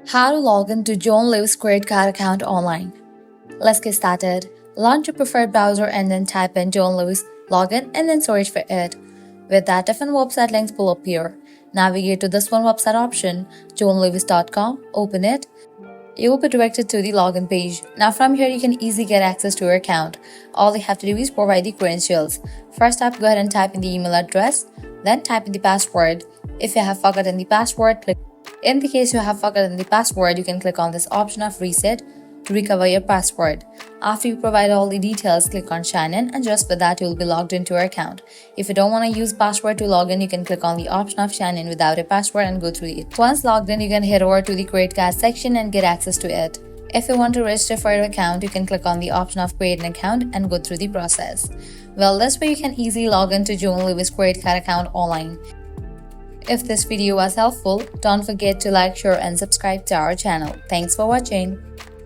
How to log in to John Lewis credit card account online. Let's get started. Launch your preferred browser and then type in John Lewis, login, and then search for it. With that, different website links will appear. Navigate to this one website option, johnlewis.com, open it. You will be directed to the login page. Now from here, you can easily get access to your account. All you have to do is provide the credentials. First up, go ahead and type in the email address, then type in the password. If you have forgotten the password, click. In the case you have forgotten the password, you can click on this option of reset to recover your password. After you provide all the details, click on sign in, and just with that you will be logged into your account. If you don't want to use password to log in, you can click on the option of sign in without a password and go through it. Once logged in, you can head over to the credit card section and get access to it. If you want to register for your account, you can click on the option of create an account and go through the process. Well, this way you can easily log into John Lewis credit card account online. If this video was helpful, don't forget to like, share and subscribe to our channel. Thanks for watching.